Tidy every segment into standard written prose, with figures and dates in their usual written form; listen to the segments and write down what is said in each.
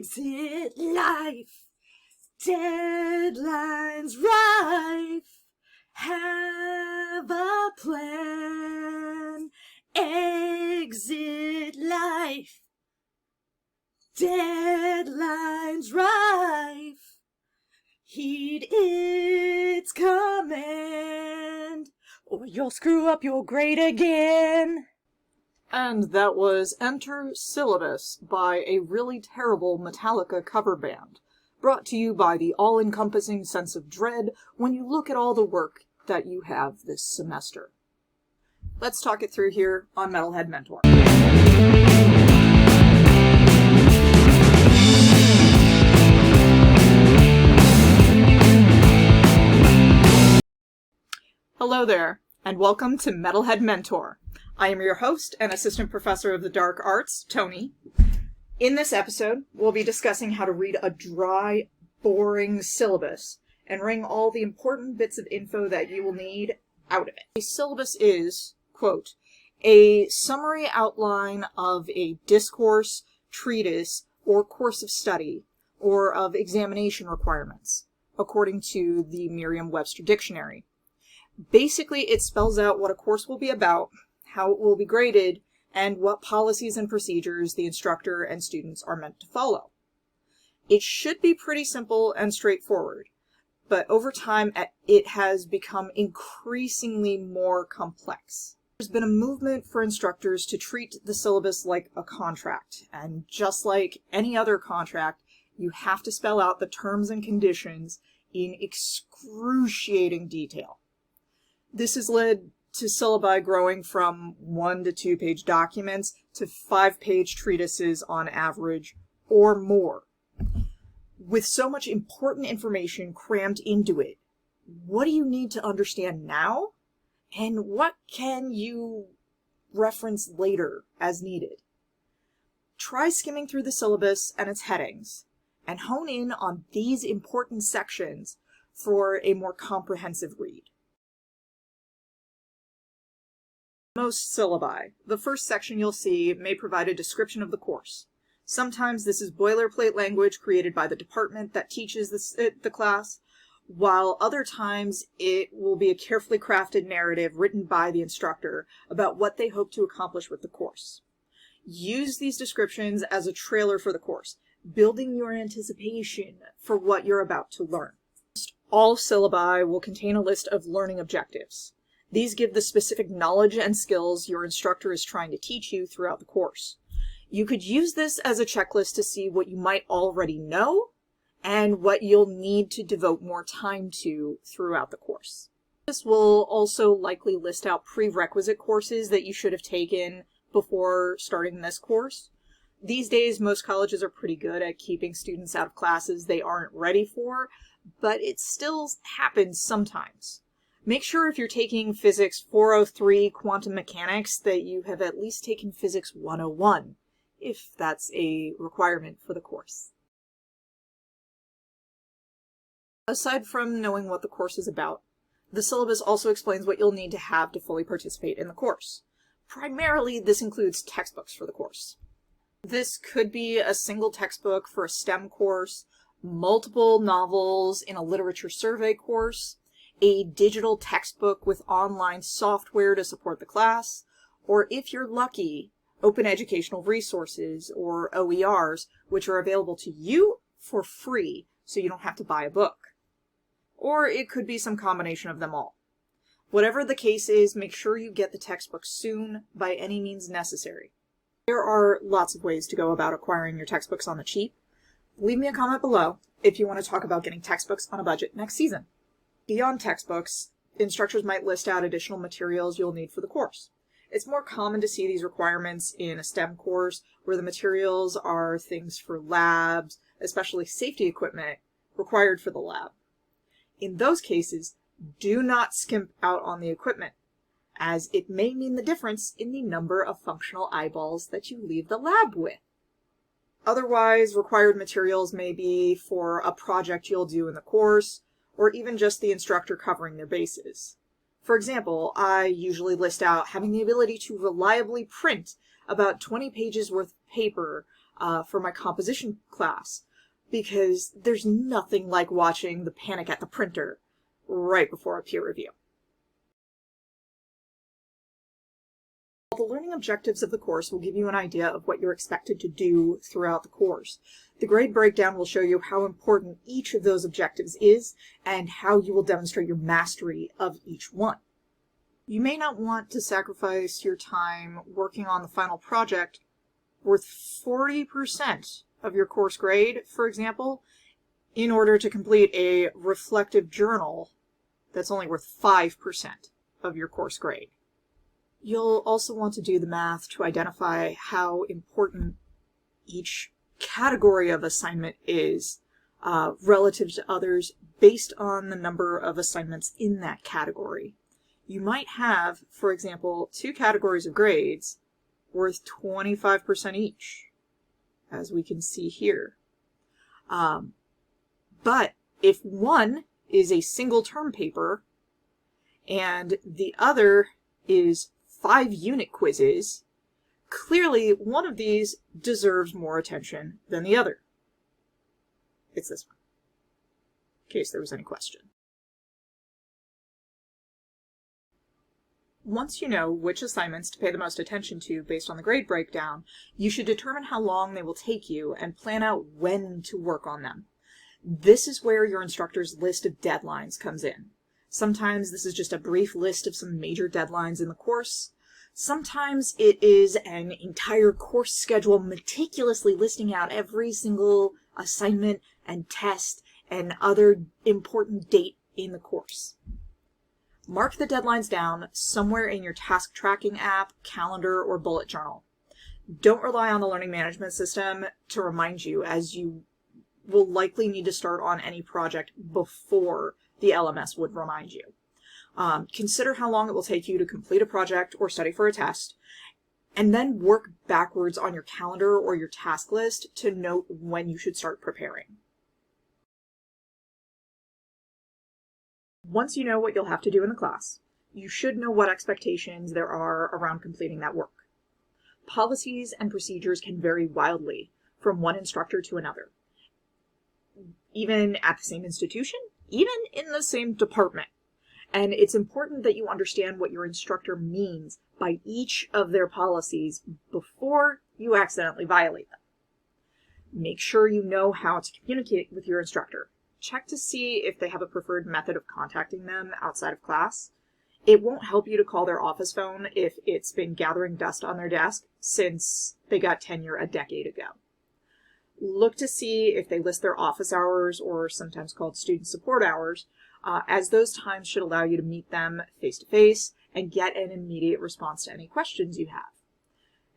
Exit life, deadlines rife, have a plan. Exit life, deadlines rife, heed its command, or you'll screw up your grade again. And that was Enter Syllabus by a really terrible Metallica cover band, brought to you by the all-encompassing sense of dread when you look at all the work that you have this semester. Let's talk it through here on Metalhead Mentor. Hello there, and welcome to Metalhead Mentor. I am your host and assistant professor of the dark arts, Tony. In this episode, we'll be discussing how to read a dry, boring syllabus and wring all the important bits of info that you will need out of it. A syllabus is, quote, a summary outline of a discourse, treatise, or course of study, or of examination requirements, according to the Merriam-Webster Dictionary. Basically, it spells out what a course will be about, how it will be graded, and what policies and procedures the instructor and students are meant to follow. It should be pretty simple and straightforward, but over time it has become increasingly more complex. There's been a movement for instructors to treat the syllabus like a contract, and just like any other contract, you have to spell out the terms and conditions in excruciating detail. This has led to syllabi growing from 1 to 2 page documents to 5-page treatises on average, or more. With so much important information crammed into it, what do you need to understand now? And what can you reference later as needed? Try skimming through the syllabus and its headings, and hone in on these important sections for a more comprehensive read. Most syllabi, the first section you'll see may provide a description of the course. Sometimes this is boilerplate language created by the department that teaches the class, while other times it will be a carefully crafted narrative written by the instructor about what they hope to accomplish with the course. Use these descriptions as a trailer for the course, building your anticipation for what you're about to learn. All syllabi will contain a list of learning objectives. These give the specific knowledge and skills your instructor is trying to teach you throughout the course. You could use this as a checklist to see what you might already know and what you'll need to devote more time to throughout the course. This will also likely list out prerequisite courses that you should have taken before starting this course. These days, most colleges are pretty good at keeping students out of classes they aren't ready for, but it still happens sometimes. Make sure if you're taking Physics 403 Quantum Mechanics that you have at least taken Physics 101, if that's a requirement for the course. Aside from knowing what the course is about, the syllabus also explains what you'll need to have to fully participate in the course. Primarily, this includes textbooks for the course. This could be a single textbook for a STEM course, multiple novels in a literature survey course, a digital textbook with online software to support the class, or if you're lucky, open educational resources, or OERs, which are available to you for free, so you don't have to buy a book. Or it could be some combination of them all. Whatever the case is, make sure you get the textbook soon, by any means necessary. There are lots of ways to go about acquiring your textbooks on the cheap. Leave me a comment below if you want to talk about getting textbooks on a budget next season. Beyond textbooks, instructors might list out additional materials you'll need for the course. It's more common to see these requirements in a STEM course where the materials are things for labs, especially safety equipment required for the lab. In those cases, do not skimp out on the equipment, as it may mean the difference in the number of functional eyeballs that you leave the lab with. Otherwise, required materials may be for a project you'll do in the course, or even just the instructor covering their bases. For example, I usually list out having the ability to reliably print about 20 pages worth of paper for my composition class, because there's nothing like watching the panic at the printer right before a peer review. The learning objectives of the course will give you an idea of what you're expected to do throughout the course. The grade breakdown will show you how important each of those objectives is and how you will demonstrate your mastery of each one. You may not want to sacrifice your time working on the final project worth 40% of your course grade, for example, in order to complete a reflective journal that's only worth 5% of your course grade. You'll also want to do the math to identify how important each category of assignment is relative to others based on the number of assignments in that category. You might have, for example, 2 categories of grades worth 25% each, as we can see here. But if one is a single term paper and the other is 5 unit quizzes, clearly one of these deserves more attention than the other. It's this one, in case there was any question. Once you know which assignments to pay the most attention to based on the grade breakdown, you should determine how long they will take you and plan out when to work on them. This is where your instructor's list of deadlines comes in. Sometimes this is just a brief list of some major deadlines in the course. Sometimes it is an entire course schedule meticulously listing out every single assignment and test and other important date in the course. Mark the deadlines down somewhere in your task tracking app, calendar, or bullet journal. Don't rely on the learning management system to remind you, as you will likely need to start on any project before the LMS would remind you. Consider how long it will take you to complete a project or study for a test, and then work backwards on your calendar or your task list to note when you should start preparing. Once you know what you'll have to do in the class, you should know what expectations there are around completing that work. Policies and procedures can vary wildly from one instructor to another, even at the same institution, even in the same department. And it's important that you understand what your instructor means by each of their policies before you accidentally violate them. Make sure you know how to communicate with your instructor. Check to see if they have a preferred method of contacting them outside of class. It won't help you to call their office phone if it's been gathering dust on their desk since they got tenure a decade ago. Look to see if they list their office hours, or sometimes called student support hours, as those times should allow you to meet them face-to-face and get an immediate response to any questions you have.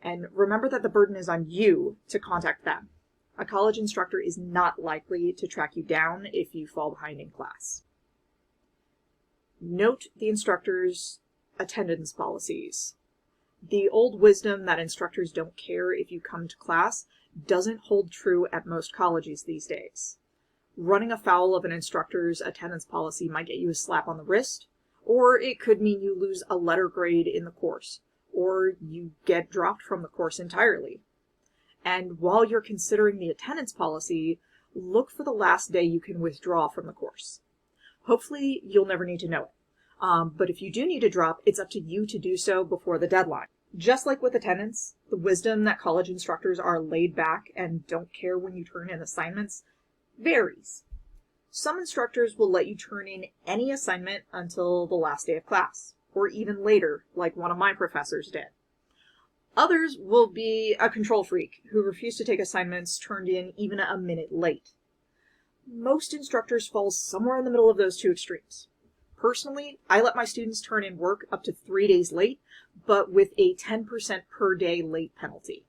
And remember that the burden is on you to contact them. A college instructor is not likely to track you down if you fall behind in class. Note the instructor's attendance policies. The old wisdom that instructors don't care if you come to class doesn't hold true at most colleges these days. Running afoul of an instructor's attendance policy might get you a slap on the wrist, or it could mean you lose a letter grade in the course, or you get dropped from the course entirely. And while you're considering the attendance policy, look for the last day you can withdraw from the course. Hopefully, you'll never need to know it. But if you do need to drop, it's up to you to do so before the deadline. Just like with attendance, the wisdom that college instructors are laid back and don't care when you turn in assignments varies. Some instructors will let you turn in any assignment until the last day of class, or even later, like one of my professors did. Others will be a control freak who refuse to take assignments turned in even a minute late. Most instructors fall somewhere in the middle of those two extremes. Personally, I let my students turn in work up to 3 days late, but with a 10% per day late penalty.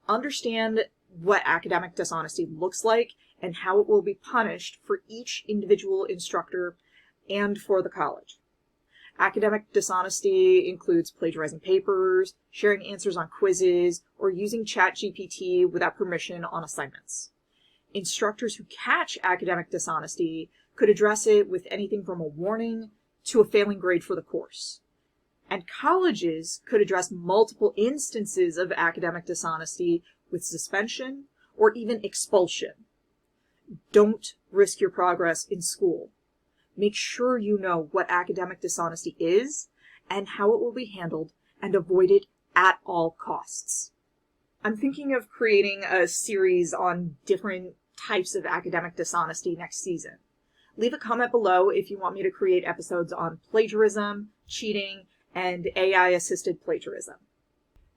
Understand what academic dishonesty looks like and how it will be punished for each individual instructor and for the college. Academic dishonesty includes plagiarizing papers, sharing answers on quizzes, or using ChatGPT without permission on assignments. Instructors who catch academic dishonesty could address it with anything from a warning to a failing grade for the course. And colleges could address multiple instances of academic dishonesty with suspension or even expulsion. Don't risk your progress in school. Make sure you know what academic dishonesty is and how it will be handled, and avoid it at all costs. I'm thinking of creating a series on different types of academic dishonesty next season. Leave a comment below if you want me to create episodes on plagiarism, cheating, and AI-assisted plagiarism.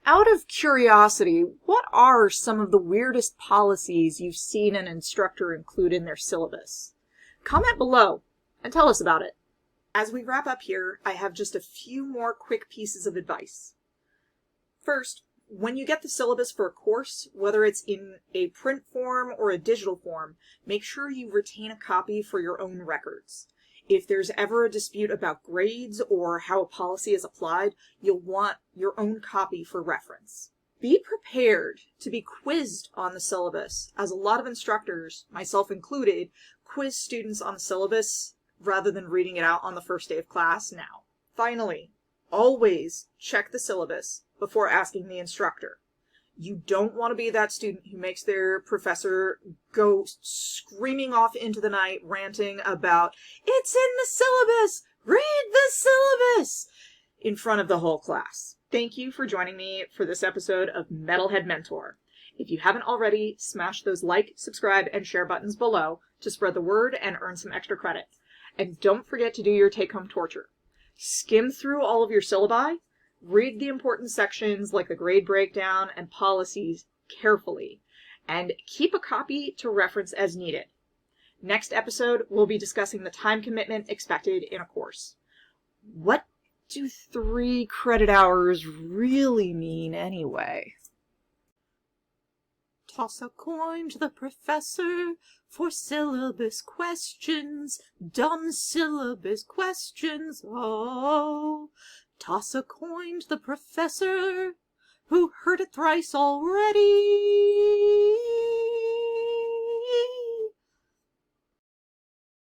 Out of curiosity, what are some of the weirdest policies you've seen an instructor include in their syllabus? Comment below and tell us about it. As we wrap up here, I have just a few more quick pieces of advice. First, when you get the syllabus for a course, whether it's in a print form or a digital form, make sure you retain a copy for your own records. If there's ever a dispute about grades or how a policy is applied, you'll want your own copy for reference. Be prepared to be quizzed on the syllabus, as a lot of instructors, myself included, quiz students on the syllabus rather than reading it out on the first day of class now. Finally, always check the syllabus before asking the instructor. You don't want to be that student who makes their professor go screaming off into the night, ranting about, "It's in the syllabus! Read the syllabus!" in front of the whole class. Thank you for joining me for this episode of Metalhead Mentor. If you haven't already, smash those like, subscribe, and share buttons below to spread the word and earn some extra credit. And don't forget to do your take-home torture. Skim through all of your syllabi, read the important sections like the grade breakdown and policies carefully, and keep a copy to reference as needed. Next episode, we'll be discussing the time commitment expected in a course. What do 3 credit hours really mean anyway? Toss a coin to the professor for syllabus questions, dumb syllabus questions, oh. Toss a coin to the professor who heard it thrice already.